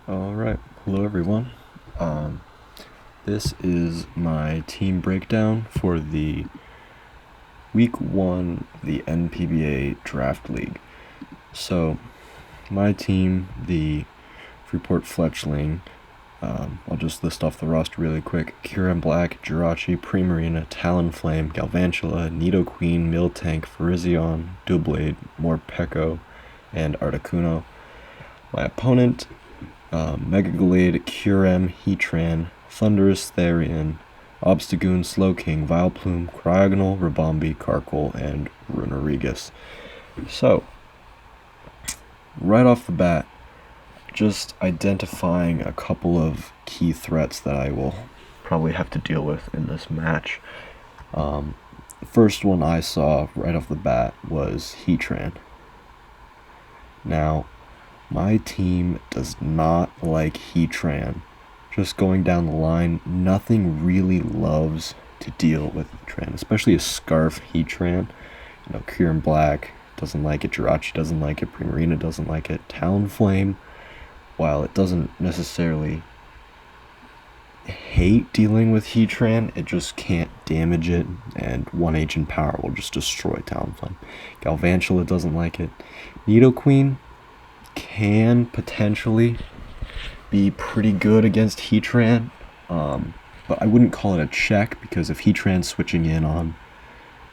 Alright, hello everyone. This is my team breakdown for the Week 1, the NPBA Draft League. So, my team, the Freeport Fletchling, I'll just list off the roster really quick. Kieran Black, Jirachi, Primarina, Talonflame, Galvantula, Nidoqueen, Miltank, Virizion, Doublade, Morpeko, and Articuno. My opponent, Mega Gallade, Curem, Heatran, Thunderous Therian, Obstagoon, Slowking, Vileplume, Cryogonal, Rabombi, Carkol, and Runerigus. So, right off the bat, just identifying a couple of key threats that I will probably have to deal with in this match. The first one I saw right off the bat was Heatran. Now, my team does not like Heatran. Just going down the line, nothing really loves to deal with Heatran, especially a Scarf Heatran. Kieran Black doesn't like it, Jirachi doesn't like it, Primarina doesn't like it. Talonflame, while it doesn't necessarily hate dealing with Heatran, it just can't damage it, and 1H in power will just destroy Talonflame. Galvantula doesn't like it. Nidoqueen can potentially be pretty good against Heatran, but I wouldn't call it a check, because if Heatran's switching in on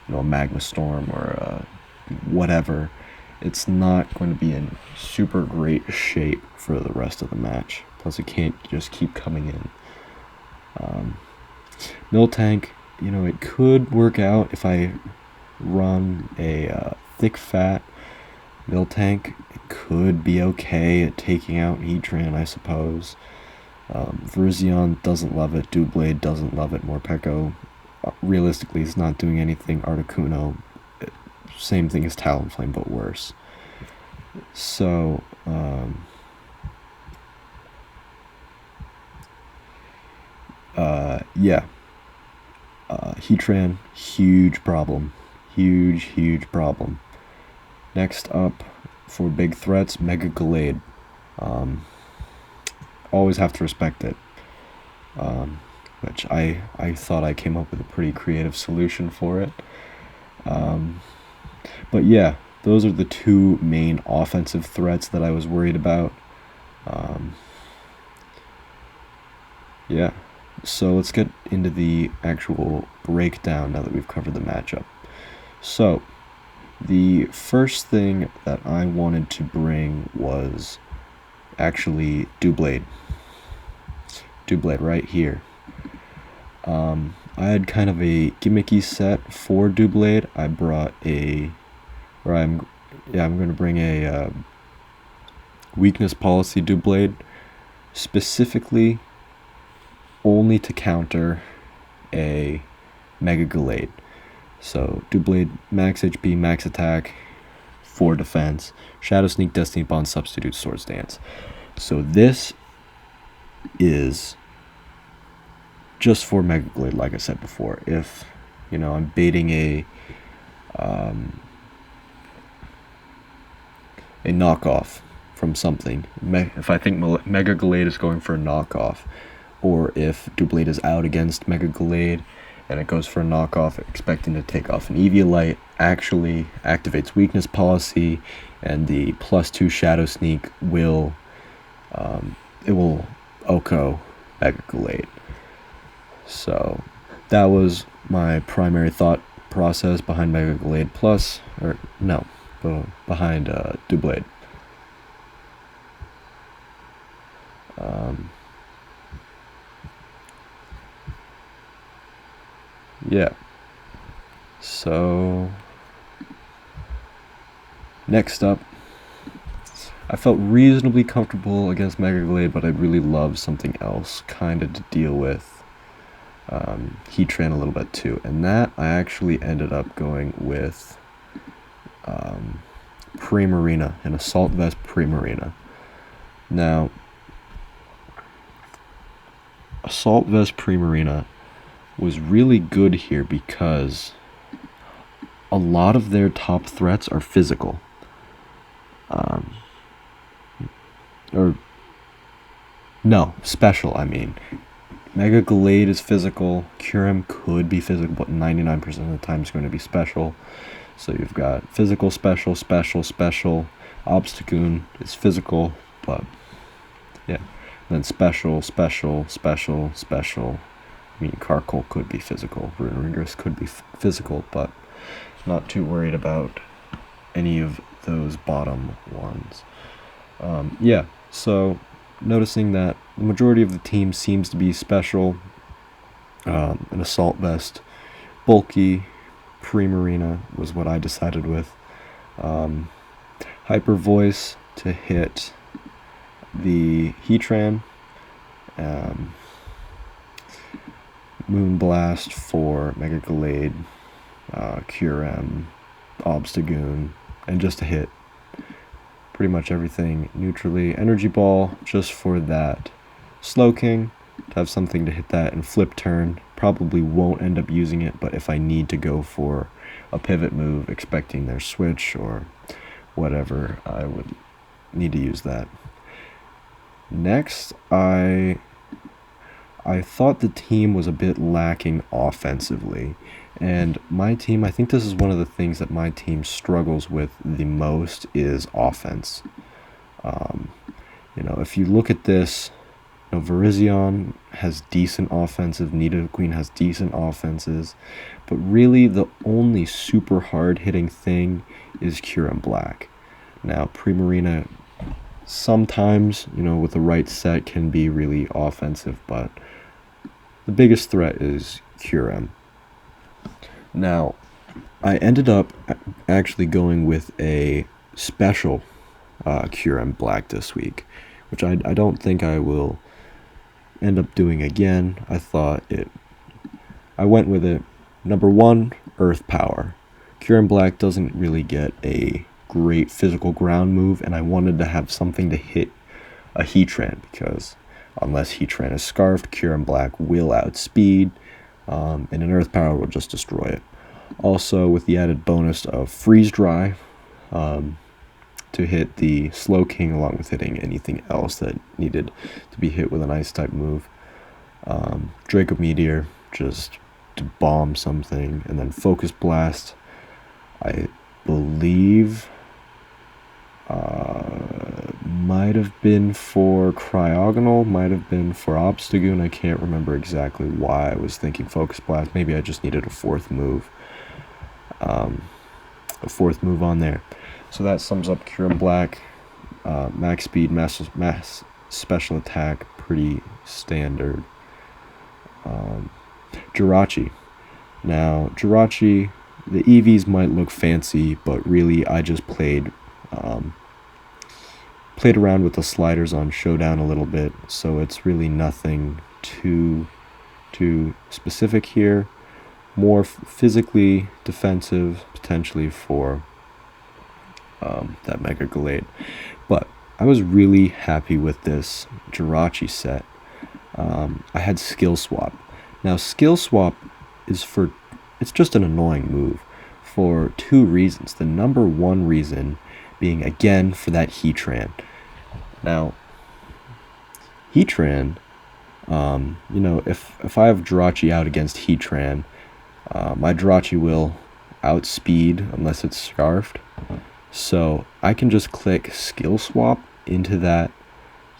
a Magma Storm or whatever, it's not going to be in super great shape for the rest of the match. Plus it can't just keep coming in. Miltank, it could work out if I run a thick fat Miltank. It could be okay at taking out Heatran, I suppose. Virizion doesn't love it. Doublade doesn't love it. Morpeko, realistically, is not doing anything. Articuno, same thing as Talonflame, but worse. So, yeah. Heatran, huge problem. Huge problem. Next up, for big threats, Mega Gallade. Always have to respect it. Which I thought I came up with a pretty creative solution for it. But yeah, those are the two main offensive threats that I was worried about. Yeah, so let's get into the actual breakdown now that we've covered the matchup. So, the first thing that I wanted to bring was actually Doublade. Doublade right here. I had kind of a gimmicky set for Doublade. I brought I'm going to bring a weakness policy Doublade, specifically only to counter a Mega Gallade. So, Doublade, max HP, max attack, 4 defense, Shadow Sneak, Destiny Bond, Substitute, Swords Dance. So this is just for Mega Gallade, like I said before. If, I'm baiting a knockoff from something, if I think Mega Gallade is going for a knockoff, or if Doublade is out against Mega Gallade and it goes for a knockoff, expecting to take off an Eviolite, actually activates weakness policy, and the +2 Shadow Sneak will OHKO Mega Gallade. So that was my primary thought process behind Mega Gallade behind Doublade. Yeah. So, next up, I felt reasonably comfortable against Mega Gallade, but I'd really love something else kind of to deal with Heatran a little bit too. And that I actually ended up going with Primarina, an Assault Vest Primarina. Now, Assault Vest Primarina was really good here because a lot of their top threats are physical. Or No, special, I mean. Mega Glade is physical. Kyurem could be physical, but 99% of the time it's going to be special. So you've got physical, special, special, special. Obstagoon is physical, but yeah. And then special, special, special, special. I mean, Carkol could be physical. Runeringers could be physical, but not too worried about any of those bottom ones. Yeah, so noticing that the majority of the team seems to be special. An assault vest, bulky, pre-marina was what I decided with. Hyper voice to hit the Heatran. Moonblast for Mega Glade, Kyurem, Obstagoon, and just to hit pretty much everything neutrally. Energy Ball just for that Slowking, to have something to hit that and flip turn. Probably won't end up using it, but if I need to go for a pivot move expecting their switch or whatever, I would need to use that. Next, I thought the team was a bit lacking offensively. And my team, I think this is one of the things that my team struggles with the most is offense. If you look at this, Virizion has decent offensive, Nidoqueen has decent offenses, but really the only super hard-hitting thing is Kyurem Black. Now, Primarina sometimes, with the right set can be really offensive, but the biggest threat is Kyurem. Now, I ended up actually going with a special Kyurem Black this week, which I don't think I will end up doing again. I went with it. Number 1, Earth Power. Kyurem Black doesn't really get a great physical ground move, and I wanted to have something to hit a Heatran, because unless Heatran is Scarfed, Kyurem Black will outspeed, and an Earth Power will just destroy it. Also, with the added bonus of Freeze Dry, to hit the Slowking, along with hitting anything else that needed to be hit with an Ice-type move. Draco Meteor, just to bomb something, and then Focus Blast, I believe, might have been for Cryogonal, might have been for Obstagoon. I can't remember exactly why I was thinking Focus Blast. Maybe I just needed a fourth move. On there. So that sums up Kyurem Black. Max speed, mass special attack, pretty standard. Jirachi. Now, Jirachi, the EVs might look fancy, but really I just played around with the sliders on Showdown a little bit, so it's really nothing too specific here. More physically defensive, potentially for that Mega Glade. But I was really happy with this Jirachi set. I had Skill Swap. Now, Skill Swap it's just an annoying move for 2 reasons. The number 1 reason being, again, for that Heatran. Now, Heatran, if I have Jirachi out against Heatran, my Jirachi will outspeed unless it's Scarfed. So I can just click Skill Swap into that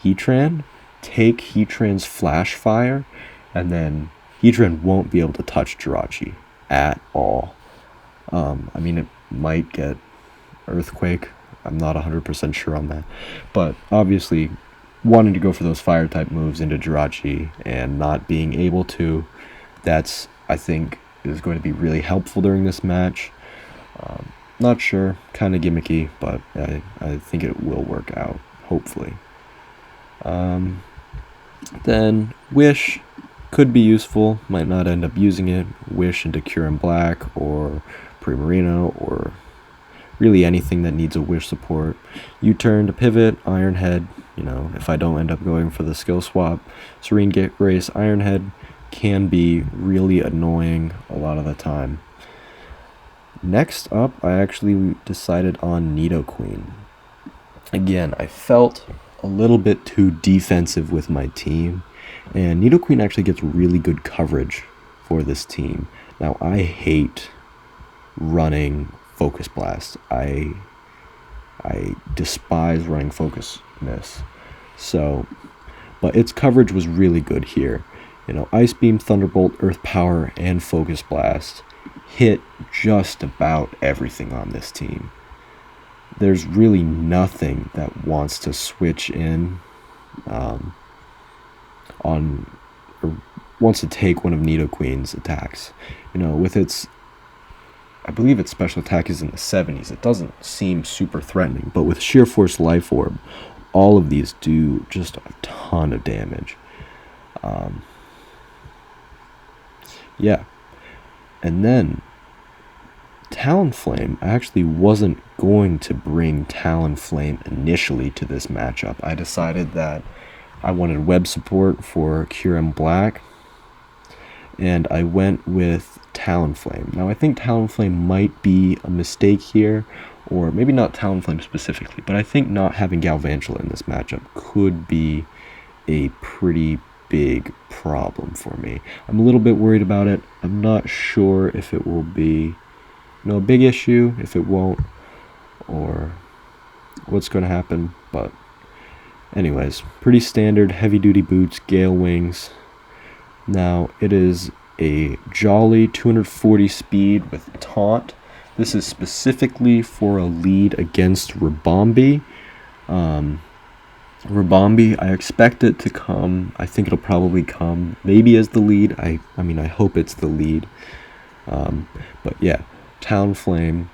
Heatran, take Heatran's Flash Fire, and then Heatran won't be able to touch Jirachi at all. It might get Earthquake. I'm not 100% sure on that. But obviously, wanting to go for those Fire-type moves into Jirachi and not being able to, that's, I think, is going to be really helpful during this match. Not sure, kind of gimmicky, but I think it will work out, hopefully. Then Wish could be useful, might not end up using it. Wish into Kyurem Black or Primarina, or really anything that needs a Wish support. U-turn to pivot, Iron Head, if I don't end up going for the skill swap. Serene Grace, Iron Head can be really annoying a lot of the time. Next up, I actually decided on Nidoqueen. Again, I felt a little bit too defensive with my team, and Nidoqueen actually gets really good coverage for this team. Now, I hate running Focus Blast. I despise running Focus Miss. So, but its coverage was really good here. Ice Beam, Thunderbolt, Earth Power, and Focus Blast hit just about everything on this team. There's really nothing that wants to switch in or wants to take one of Nidoqueen's attacks. With its, I believe its special attack is in the 70s. It doesn't seem super threatening, but with Sheer Force Life Orb, all of these do just a ton of damage. Yeah. And then Talonflame, I actually wasn't going to bring Talonflame initially to this matchup. I decided that I wanted web support for Kyurem Black, and I went with Talonflame. Now, I think Talonflame might be a mistake here, or maybe not Talonflame specifically, but I think not having Galvantula in this matchup could be a pretty big problem for me. I'm a little bit worried about it. I'm not sure if it will be a big issue, if it won't, or what's going to happen. But anyways, pretty standard heavy duty boots, Gale Wings. Now, it is a Jolly 240 speed with Taunt. This is specifically for a lead against Ribombee. Ribombee, I expect it to come. I think it'll probably come maybe as the lead. I hope it's the lead. But yeah, Talonflame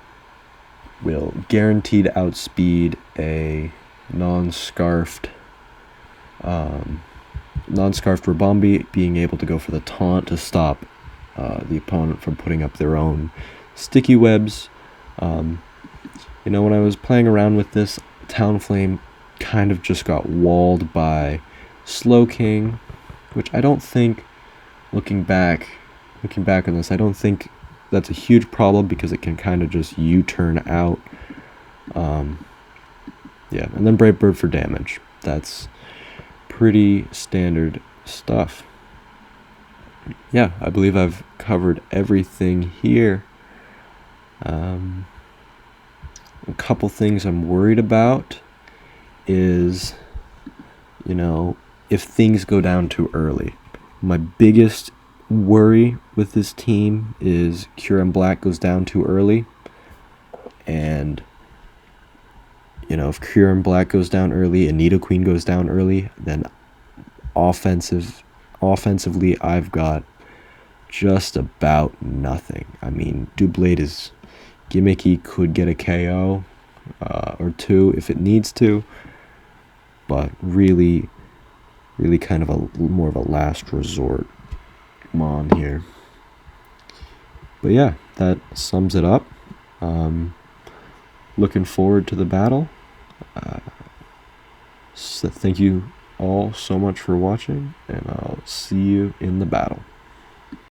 will guaranteed outspeed a non-scarfed Ribombee, being able to go for the taunt to stop the opponent from putting up their own sticky webs. When I was playing around with this, Talonflame kind of just got walled by Slowking, which I don't think, looking back on this, I don't think that's a huge problem because it can kind of just U-turn out. Yeah, and then Brave Bird for damage. That's pretty standard stuff. Yeah, I believe I've covered everything here. A couple things I'm worried about is, if things go down too early. My biggest worry with this team is Kyurem Black goes down too early, and if Kyurem Black goes down early and Nidoqueen goes down early, then offensively I've got just about nothing. I mean, Doublade is gimmicky, could get a KO or two if it needs to, but really kind of more of a last resort mon here. But yeah, that sums it up. Looking forward to the battle. So thank you all so much for watching, and I'll see you in the battle.